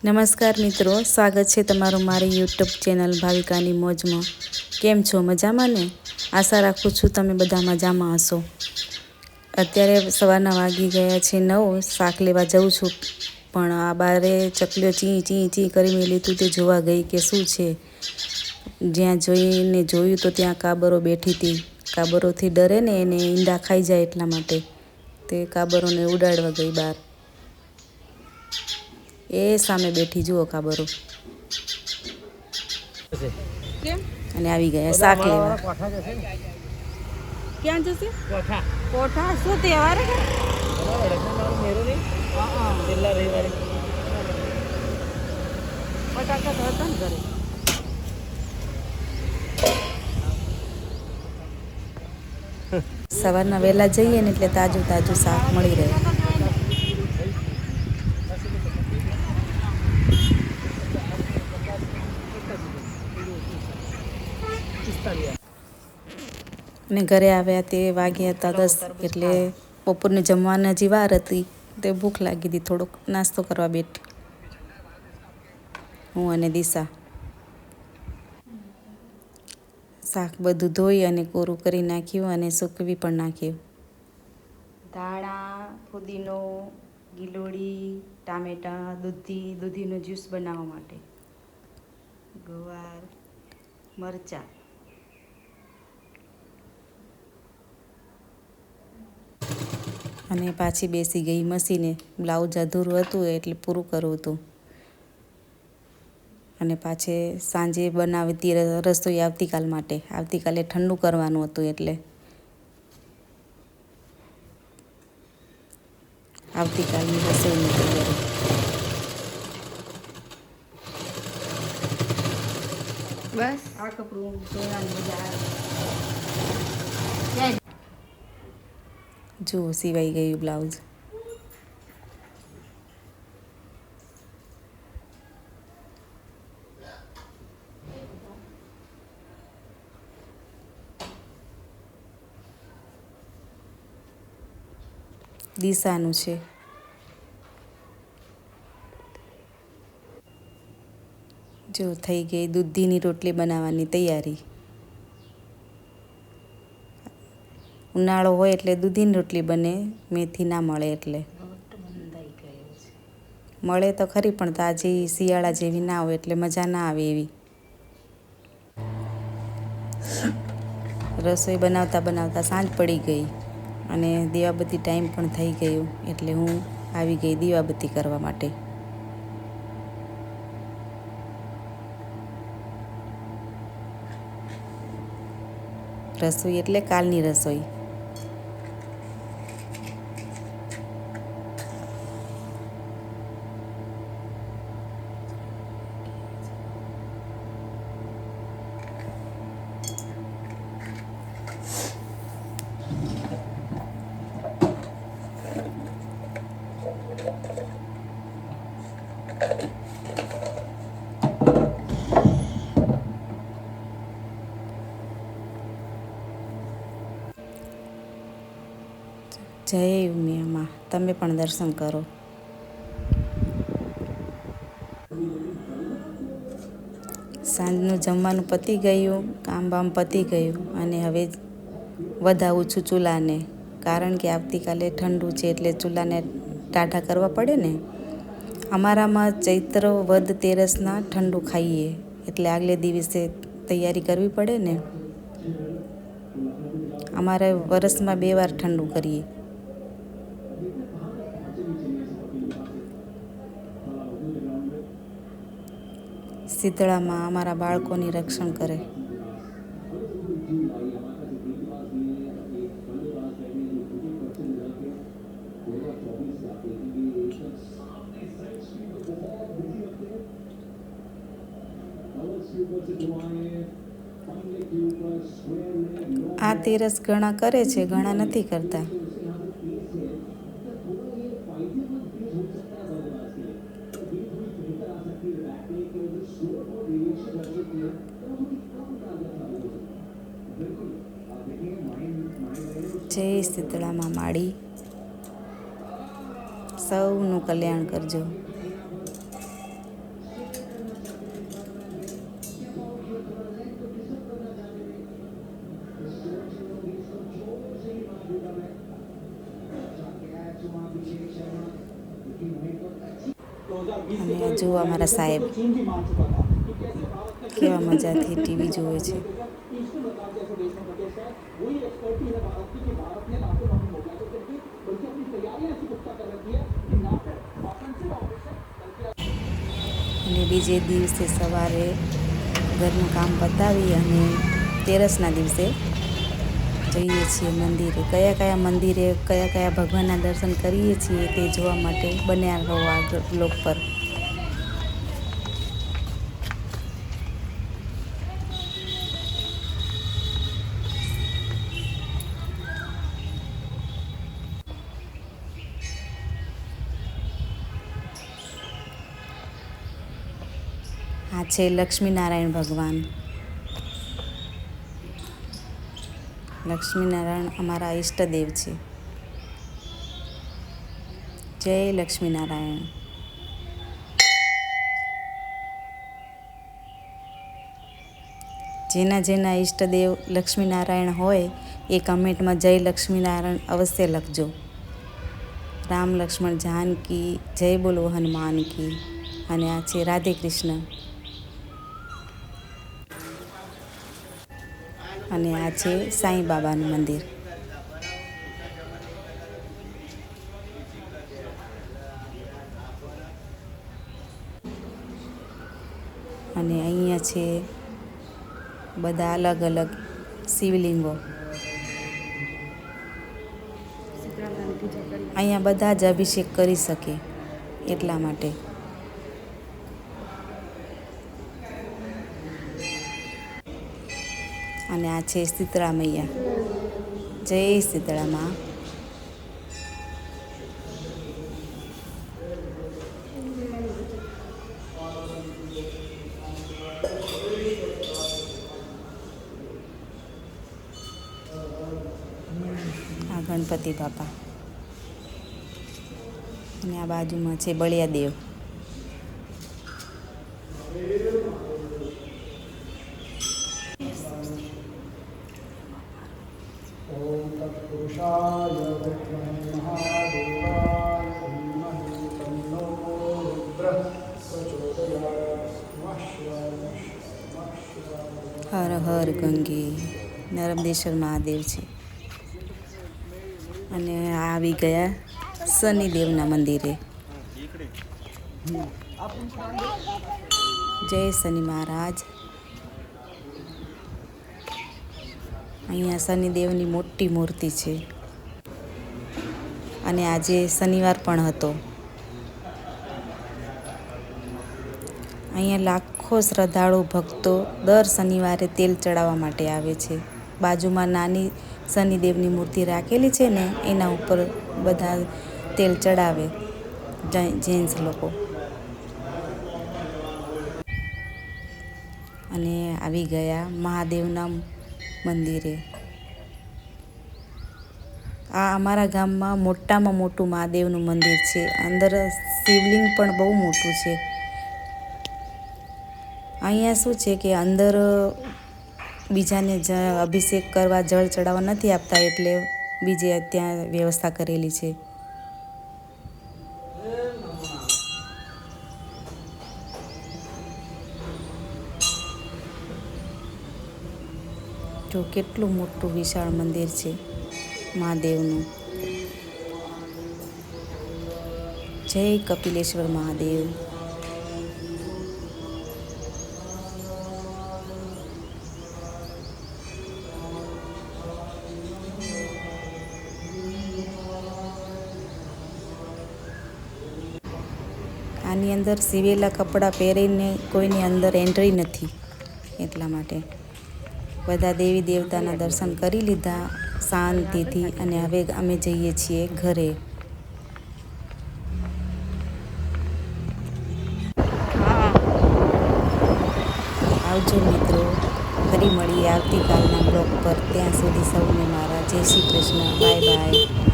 નમસ્કાર મિત્રો, સ્વાગત છે તમારું મારી યુટ્યુબ ચેનલ ભાવિકાની મોજમાં। કેમ છો? મજામાં ને? આશા રાખું છું તમે બધા મજામાં હશો। અત્યારે સવારના વાગી ગયા છે 9। શાક લેવા જાઉં છું, પણ આ બારે ચકલીઓ ચી ચી ચી કરી મેં લીધું તે જોવા ગઈ કે શું છે। જ્યાં જોઈને જોયું તો ત્યાં કાબરો બેઠી હતી। કાબરોથી ડરે ને, એને ઈંડા ખાઈ જાય એટલા માટે તે કાબરોને ઉડાડવા ગઈ બહાર। એ સામે બેઠી જુઓ કાબરો, અને આવી ગયા શાક લેવા। ક્યાં જશે? કોઠા શું તહેવાર છે? બટાકા તો હતા ને ઘરે। સવારના વહેલા જઈએ ને એટલે તાજું તાજું શાક મળી રહે। અને ઘરે આવ્યા તે વાગ્યા હતા 10, એટલે બપોરને જમવાના હજી વાર હતી તે ભૂખ લાગી હતી, થોડોક નાસ્તો કરવા બેઠી હું અને દિશા। શાક બધું ધોઈ અને કોરું કરી નાખ્યું અને સૂકવી પણ નાખ્યું। ધાણા, ફુદીનો, ગીલોડી, ટામેટાં, દૂધીનો જ્યુસ બનાવવા માટે, ગવાર, મરચાં, અને પાછી બેસી ગઈ મશીને। બ્લાઉઝ અધૂરું હતું એટલે પૂરું કરવું હતું। અને પાછે સાંજે બનાવતી રસોઈ આવતીકાલ માટે। આવતીકાલે ઠંડુ કરવાનું હતું એટલે આવતીકાલની રસોઈની તૈયારી। બસ આ કપડું ધોવાની મજા આવે। જુઓ સિવાઈ ગયું બ્લાઉઝ। દિશાનું છે। જો થઈ ગઈ દૂધીની રોટલી બનાવવાની તૈયારી। ઉનાળો હોય એટલે દૂધીની રોટલી બને, મેથી ના મળે એટલે। મળે તો ખરી પણ તાજી શિયાળા જેવી ના હોય એટલે મજા ના આવે એવી। રસોઈ બનાવતા બનાવતા સાંજ પડી ગઈ અને દીવાબત્તી ટાઈમ પણ થઈ ગયો એટલે હું આવી ગઈ દીવાબત્તી કરવા માટે। રસોઈ એટલે કાલની રસોઈ। જય ઉમિયામાં, તમે પણ દર્શન કરો। સાંજનું જમવાનું પતી ગયું, કામ બામ પતી ગયું અને હવે વધાવું છું ચૂલાને, કારણ કે આવતીકાલે ઠંડુ છે એટલે ચૂલાને ટાઢા કરવા પડે ને। અમારામાં ચૈત્ર વદ તેરસના ઠંડુ ખાઈએ એટલે આગલે દિવસે તૈયારી કરવી પડે ને। અમારે વરસમાં 2 વાર ઠંડુ કરીએ। શીતળામાં અમારા બાળકોની રક્ષણ કરે। આ તેરસ ઘણા કરે છે, ઘણા નથી કરતા। જય શીતળામાં માડી, સૌનું કલ્યાણ કરજો। અને જુઓ અમારા સાહેબ કેવા મજાથી ટીવી જુએ છે. અને બીજે દિવસે સવારે ઘરનું કામ પતાવી અને તેરસના દિવસે જઈએ છીએ મંદિરે. કયા કયા મંદિરે કયા કયા ભગવાનના દર્શન કરીએ છીએ તે જોવા માટે બન્યા રહો આ બ્લોગ પર. આ છે લક્ષ્મીનારાયણ ભગવાન. લક્ષ્મીનારાયણ અમારા ઈષ્ટદેવ છે. જય લક્ષ્મીનારાયણ. જેના જેના ઈષ્ટદેવ લક્ષ્મીનારાયણ હોય એ કમેન્ટમાં જય લક્ષ્મીનારાયણ અવશ્ય લખજો. રામ લક્ષ્મણ જાનકી જય બોલો હનુમાન કી. અને આ છે રાધે કૃષ્ણ. અને આ છે સાંઈ બાબાનું મંદિર. અને અહીંયા છે બધા અલગ અલગ શિવલિંગો. અહીંયા બધા જ અભિષેક કરી શકે એટલા માટે. અને આ છે શીતળા મૈયા. જય શીતળા માં. આ ગણપતિ બાપા. અને આ બાજુમાં છે બળિયાદેવ. હર હર ગંગે. નર્મદેશ્વર મહાદેવ છે. અને આવી ગયા શનિદેવના મંદિરે. જય શનિ મહારાજ. અહીંયા શનિદેવની મોટી મૂર્તિ છે. અને આજે શનિવાર પણ હતો. અહીંયા લાખો શ્રદ્ધાળુ ભક્તો દર શનિવારે તેલ ચડાવવા માટે આવે છે. બાજુમાં નાની શનિદેવની મૂર્તિ રાખેલી છે ને એના ઉપર બધા તેલ ચડાવે જેન્ટ્સ લોકો. અને આવી ગયા મહાદેવના મંદિરે. આ અમારા ગામમાં મોટામાં મોટું મહાદેવનું મંદિર છે. અંદર શિવલિંગ પણ બહુ મોટું છે. અહીંયા શું છે કે અંદર બીજાને અભિષેક કરવા જળ ચડાવવા નથી આપતા, એટલે બીજે ત્યાં વ્યવસ્થા કરેલી છે. જો કેટલું મોટું વિશાળ મંદિર છે મહાદેવનું. જય કપિલેશ્વર મહાદેવ. આની અંદર સીવેલા કપડાં પહેરીને કોઈની અંદર એન્ટ્રી નથી, એટલા માટે બધા દેવી દેવતાના દર્શન કરી લીધા શાંતિથી. અને હવે અમે જઈએ છીએ ઘરે. આવજો મિત્રો, ફરી મળીએ આવતીકાલના બ્લોગ પર. ત્યાં સુધી સૌને મારા જય શ્રી કૃષ્ણ. Bye bye.